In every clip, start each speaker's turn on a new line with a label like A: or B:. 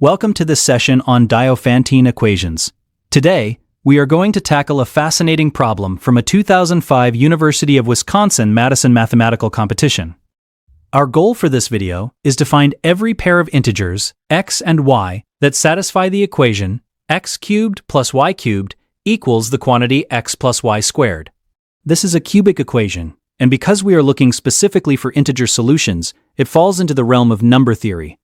A: Welcome to this session on Diophantine equations. Today, we are going to tackle a fascinating problem from a 2005 University of Wisconsin-Madison mathematical competition. Our goal for this video is to find every pair of integers, x and y, that satisfy the equation x cubed plus y cubed equals the quantity x plus y squared. This is a cubic equation, and because we are looking specifically for integer solutions, it falls into the realm of number theory.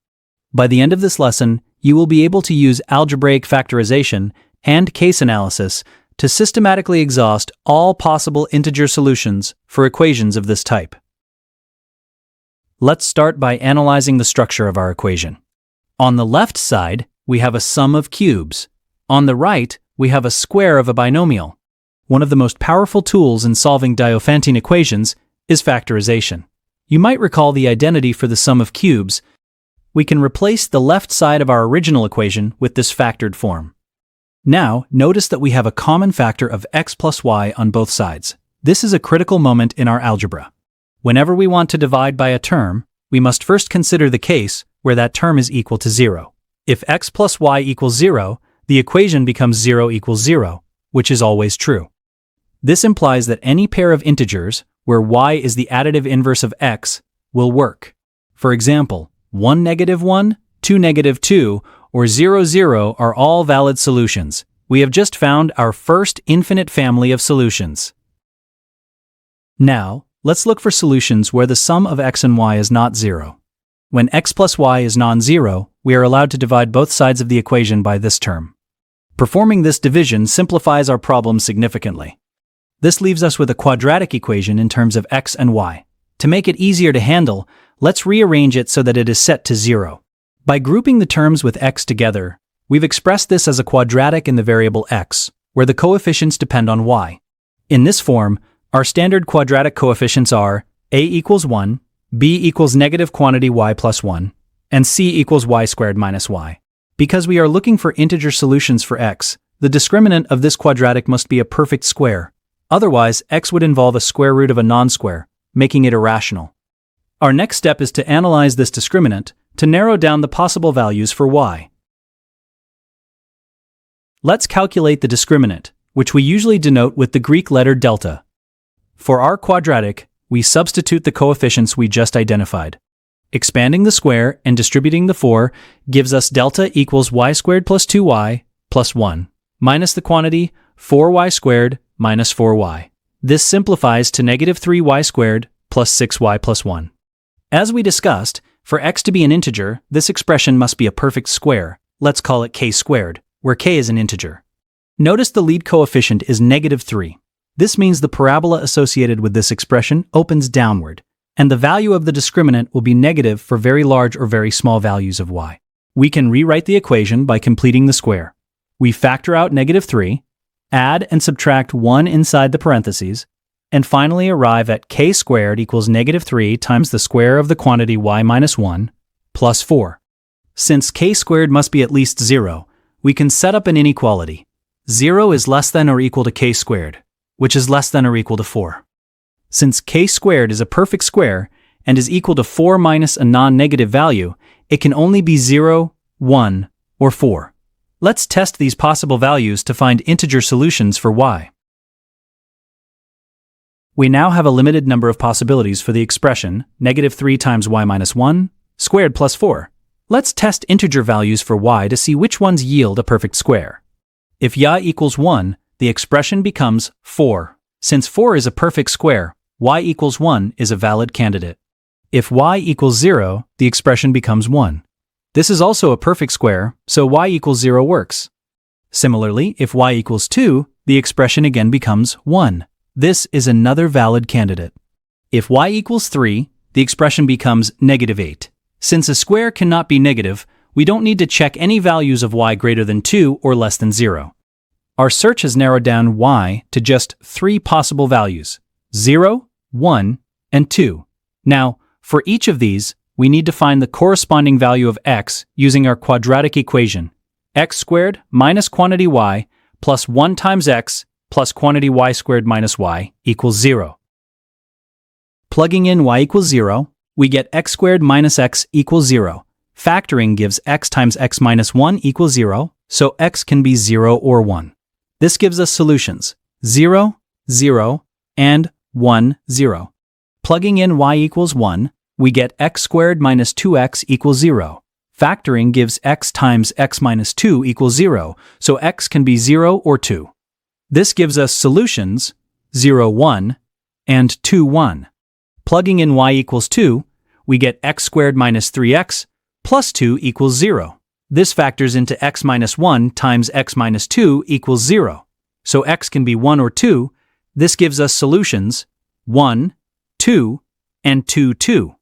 A: By the end of this lesson, you will be able to use algebraic factorization and case analysis to systematically exhaust all possible integer solutions for equations of this type. Let's start by analyzing the structure of our equation. On the left side, we have a sum of cubes. On the right, we have a square of a binomial. One of the most powerful tools in solving Diophantine equations is factorization. You might recall the identity for the sum of cubes. We can replace the left side of our original equation with this factored form. Now, notice that we have a common factor of x plus y on both sides. This is a critical moment in our algebra. Whenever we want to divide by a term, we must first consider the case where that term is equal to 0. If x plus y equals 0, the equation becomes 0 equals 0, which is always true. This implies that any pair of integers where y is the additive inverse of x will work. For example, 1 negative 1, 2 negative 2, or 0 0 are all valid solutions. We have just found our first infinite family of solutions. Now, let's look for solutions where the sum of x and y is not 0. When x plus y is non-zero, we are allowed to divide both sides of the equation by this term. Performing this division simplifies our problem significantly. This leaves us with a quadratic equation in terms of x and y. To make it easier to handle, let's rearrange it so that it is set to 0. By grouping the terms with x together, we've expressed this as a quadratic in the variable x, where the coefficients depend on y. In this form, our standard quadratic coefficients are a equals 1, b equals negative quantity y plus 1, and c equals y squared minus y. Because we are looking for integer solutions for x, the discriminant of this quadratic must be a perfect square. Otherwise, x would involve a square root of a non-square, making it irrational. Our next step is to analyze this discriminant to narrow down the possible values for y. Let's calculate the discriminant, which we usually denote with the Greek letter delta. For our quadratic, we substitute the coefficients we just identified. Expanding the square and distributing the 4 gives us delta equals y squared plus 2y plus 1, minus the quantity 4y squared minus 4y. This simplifies to negative 3y squared plus 6y plus 1. As we discussed, for x to be an integer, this expression must be a perfect square. Let's call it k squared, where k is an integer. Notice the lead coefficient is negative 3. This means the parabola associated with this expression opens downward, and the value of the discriminant will be negative for very large or very small values of y. We can rewrite the equation by completing the square. We factor out negative 3, add and subtract 1 inside the parentheses, and finally arrive at k squared equals negative 3 times the square of the quantity y minus 1 plus 4. Since k squared must be at least 0, we can set up an inequality. 0 is less than or equal to k squared, which is less than or equal to 4. Since k squared is a perfect square and is equal to 4 minus a non-negative value, it can only be 0, 1, or 4. Let's test these possible values to find integer solutions for y. We now have a limited number of possibilities for the expression negative 3 times y minus 1 squared plus 4. Let's test integer values for y to see which ones yield a perfect square. If y equals 1, the expression becomes 4. Since 4 is a perfect square, y equals 1 is a valid candidate. If y equals 0, the expression becomes 1. This is also a perfect square, so y equals 0 works. Similarly, if y equals 2, the expression again becomes 1. This is another valid candidate. If y equals 3, the expression becomes negative 8. Since a square cannot be negative, we don't need to check any values of y greater than 2 or less than 0. Our search has narrowed down y to just 3 possible values, 0, 1, and 2. Now, for each of these, we need to find the corresponding value of x using our quadratic equation, x squared minus quantity y plus 1 times x plus quantity y squared minus y equals 0. Plugging in y equals 0, we get x squared minus x equals 0. Factoring gives x times x minus 1 equals 0, so x can be 0 or 1. This gives us solutions 0, 0, and 1, 0. Plugging in y equals 1, we get x squared minus 2x equals 0. Factoring gives x times x minus 2 equals 0, so x can be 0 or 2. This gives us solutions 0, 1, and 2, 1. Plugging in y equals 2, we get x squared minus 3x plus 2 equals 0. This factors into x minus 1 times x minus 2 equals 0. So x can be 1 or 2. This gives us solutions 1, 2, and 2, 2.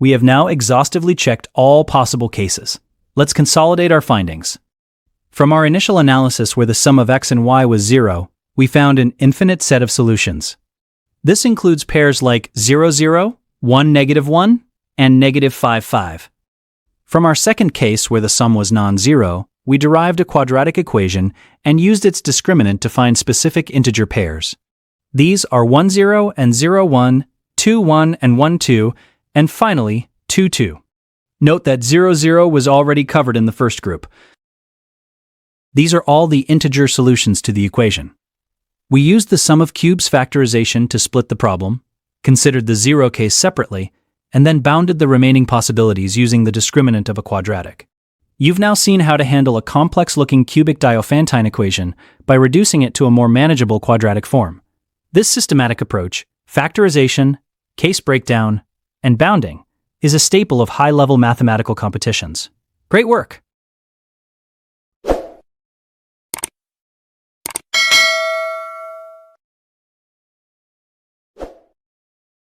A: We have now exhaustively checked all possible cases. Let's consolidate our findings. From our initial analysis where the sum of x and y was 0, we found an infinite set of solutions. This includes pairs like 0, 0, 1, negative 1, and negative 5, 5. From our second case where the sum was non-zero, we derived a quadratic equation and used its discriminant to find specific integer pairs. These are 1, 0 and 0, 1, 2, 1 and 1, 2, and finally 2, 2. Note that 0, 0 was already covered in the first group. These are all the integer solutions to the equation. We used the sum of cubes factorization to split the problem, considered the zero case separately, and then bounded the remaining possibilities using the discriminant of a quadratic. You've now seen how to handle a complex-looking cubic Diophantine equation by reducing it to a more manageable quadratic form. This systematic approach, factorization, case breakdown, and bounding, is a staple of high-level mathematical competitions. Great work!